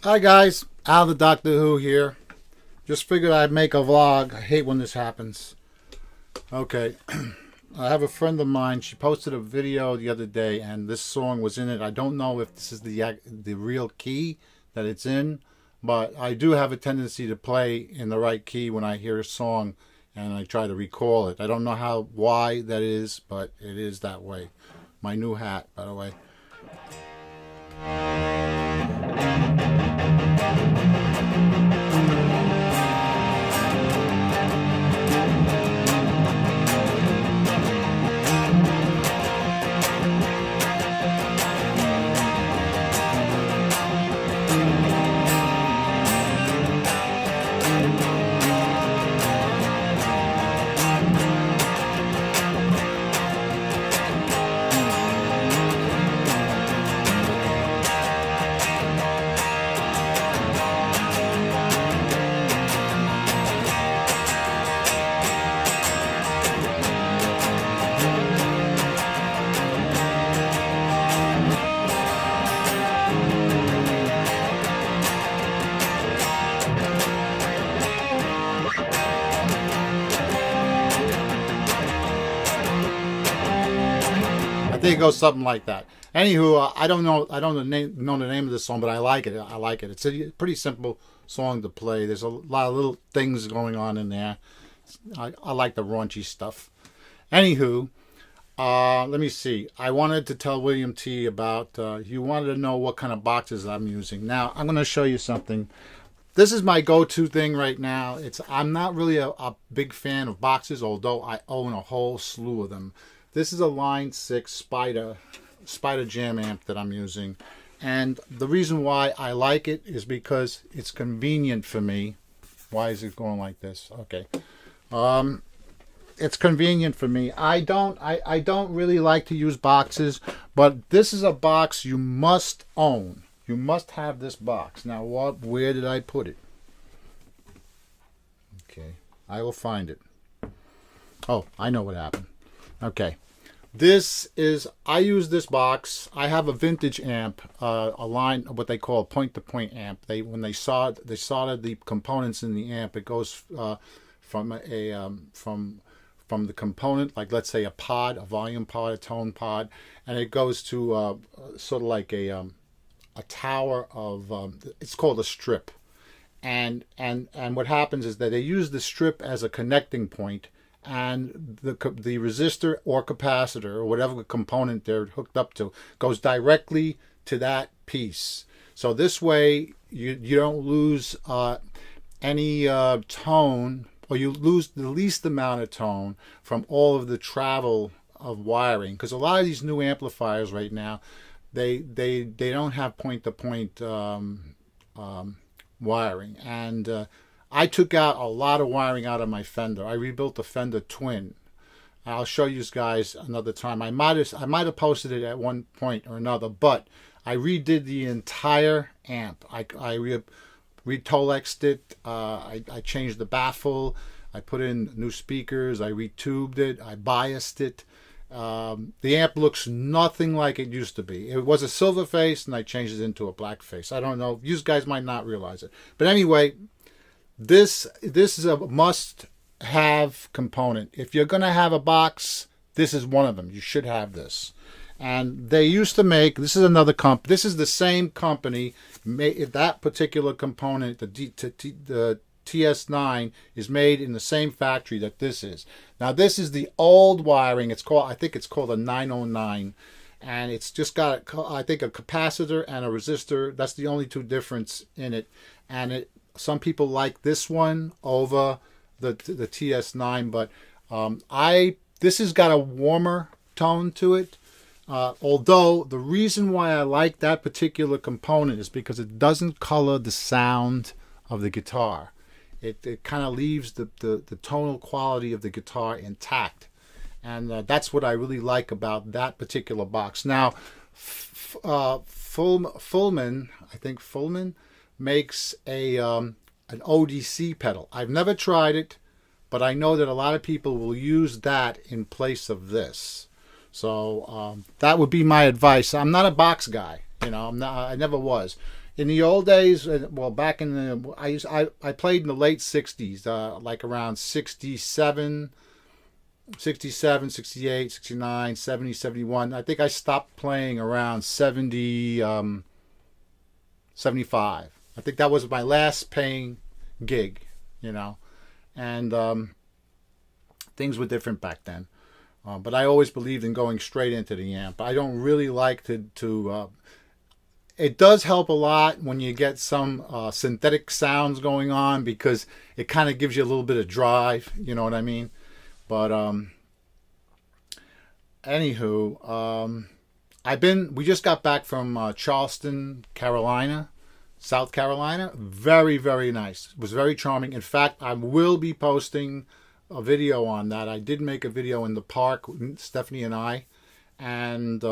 Hi guys, Al the Doctor Who here. Just figured I'd make a vlog. I hate when this happens. Okay, I have a friend of mine. She posted a video the other day, and this song was in it. I don't know if this is the real key that it's in, but I do have a tendency to play in the right key when I hear a song, and I try to recall it. I don't know why that is, but it is that way. My new hat, by the way. I think it goes something like that. Anywho, I don't know the name of this song, but I like it. I like it. It's a pretty simple song to play. There's a lot of little things going on in there. I like the raunchy stuff. Anywho, let me see. I wanted to tell William T about. You wanted to know what kind of boxes I'm using. Now I'm going to show you something. This is my go-to thing right now. I'm not really a big fan of boxes, although I own a whole slew of them. This is a Line 6 Spider Jam amp that I'm using. And the reason why I like it is because it's convenient for me. Why is it going like this? Okay. It's convenient for me. I don't really like to use boxes, but this is a box you must own. You must have this box. Now, where did I put it? Okay. I will find it. Oh, I know what happened. Okay, I use this box. I have a vintage amp, a line, what they call a point-to-point amp. When they soldered the components in the amp, it goes from the component, like let's say a pod, a volume pod, a tone pod, and it goes to sort of like a tower of. It's called a strip, and what happens is that they use the strip as a connecting point. And the resistor or capacitor or whatever component they're hooked up to goes directly to that piece. So this way you don't lose any tone, or you lose the least amount of tone from all of the travel of wiring. Because a lot of these new amplifiers right now, they don't have point-to-point wiring, and I took out a lot of wiring out of my Fender. I rebuilt the Fender Twin. I'll show you guys another time. I might have posted it at one point or another, but I redid the entire amp. I re-Tolexed it. I changed the baffle. I put in new speakers. I retubed it. I biased it. The amp looks nothing like it used to be. It was a silver face, and I changed it into a black face. I don't know. You guys might not realize it, but anyway. This is a must-have component. If you're going to have a box, this is one of them. You should have this. And they used to make, this is another company, this is the same company, that particular component, the TS9, is made in the same factory that this is. Now this is the old wiring. I think it's called a 909. And it's just got, I think, a capacitor and a resistor. That's the only two difference in it. And some people like this one over the TS9, but this has got a warmer tone to it. Although the reason why I like that particular component is because it doesn't color the sound of the guitar. It kind of leaves the tonal quality of the guitar intact, and that's what I really like about that particular box. Now, Fullman, I think Fullman makes an ODC pedal. I've never tried it, but I know that a lot of people will use that in place of this. So that would be my advice. I'm not a box guy, you know. I never was. In the old days, well, back in the I played in the late '60s, like around 67, 67, 68, 69, 70, 71. I think I stopped playing around 70, 75. I think that was my last paying gig, you know, and things were different back then. But I always believed in going straight into the amp. I don't really like to it does help a lot when you get some synthetic sounds going on, because it kind of gives you a little bit of drive, you know what I mean? But anywho, we just got back from Charleston, Carolina, South Carolina. Very, very nice. It was very charming. In fact, I will be posting a video on that. I did make a video in the park, Stephanie and I, and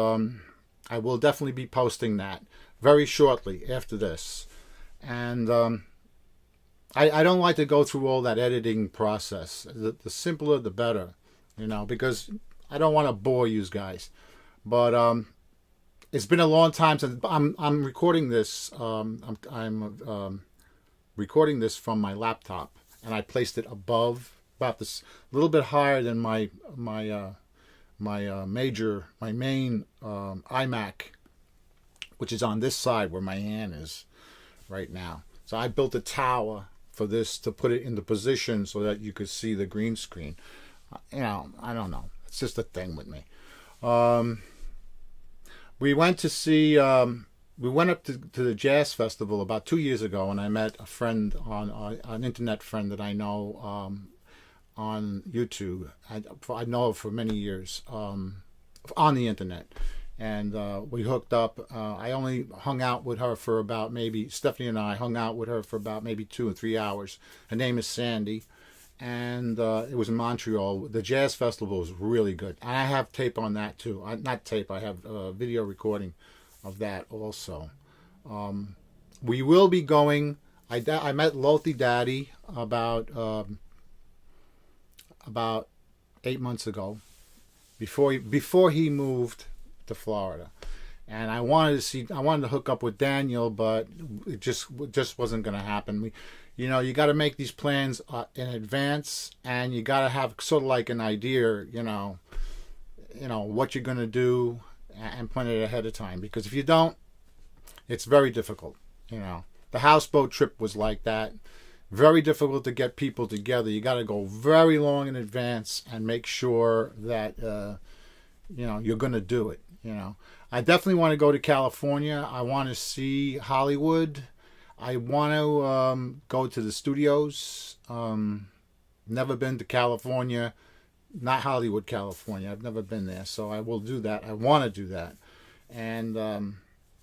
I will definitely be posting that very shortly after this. And I don't like to go through all that editing process. The simpler the better, you know, because I don't want to bore you guys. But it's been a long time since I'm recording this. I'm recording this from my laptop, and I placed it above, about this, a little bit higher than my main iMac, which is on this side where my hand is right now. So I built a tower for this to put it in the position so that you could see the green screen. You know, I don't know. It's just a thing with me. We went to see. We went up to the jazz festival about 2 years ago, and I met a friend an internet friend that I know on YouTube. I know her for many years on the internet, and we hooked up. I only hung out with her for about Stephanie and I hung out with her for about maybe 2 or 3 hours. Her name is Sandy, and it was in Montreal. The jazz festival was really good. And I have tape on that too. Not tape, I have a video recording of that also. We will be going. I met Lothy Daddy about 8 months ago, before he moved to Florida, and I wanted to hook up with Daniel, but it just wasn't going to happen. You got to make these plans in advance, and you got to have sort of like an idea, you know what you're going to do, and plan it ahead of time, because if you don't, it's very difficult. The houseboat trip was like that. Very difficult to get people together. You got to go very long in advance and make sure that you're going to do it. I definitely want to go to California. I want to see Hollywood. I want to go to the studios. Never been to California, not Hollywood, California. I've never been there, so I will do that. I want to do that, and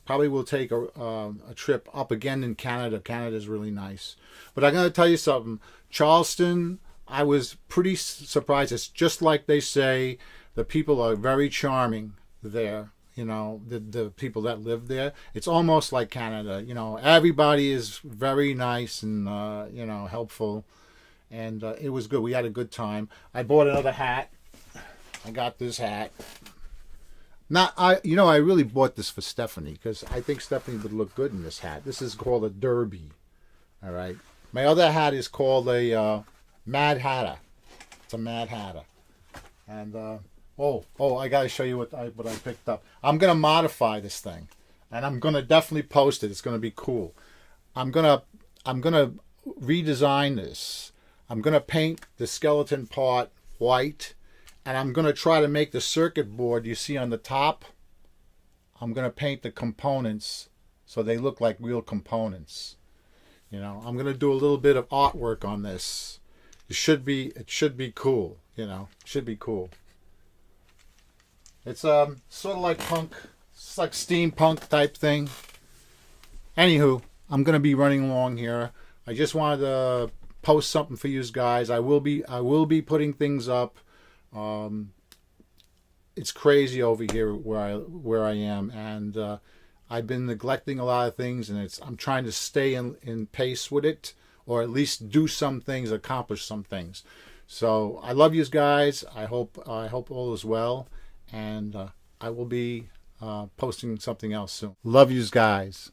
probably will take a trip up again in Canada. Canada's really nice. But I'm going to tell you something. Charleston, I was pretty surprised. It's just like they say. The people are very charming there. The people that live there. It's almost like Canada. Everybody is very nice and, helpful. And it was good. We had a good time. I bought another hat. I got this hat. I really bought this for Stephanie, because I think Stephanie would look good in this hat. This is called a derby. All right. My other hat is called a Mad Hatter. It's a Mad Hatter. And I got to show you what I picked up. I'm gonna modify this thing, and I'm gonna definitely post it. It's gonna be cool. I'm gonna redesign this. I'm gonna paint the skeleton part white. And I'm going to try to make the circuit board you see on the top. I'm going to paint the components so they look like real components. I'm going to do a little bit of artwork on this. It should be cool. Should be cool. It's sort of like punk. It's like steampunk type thing. Anywho, I'm going to be running along here. I just wanted to post something for you guys. I will be putting things up. It's crazy over here where I am, and I've been neglecting a lot of things, and I'm trying to stay in pace with it, or at least do some things, accomplish some things. So I love you guys. I hope all is well, and I will be posting something else soon. Love you guys.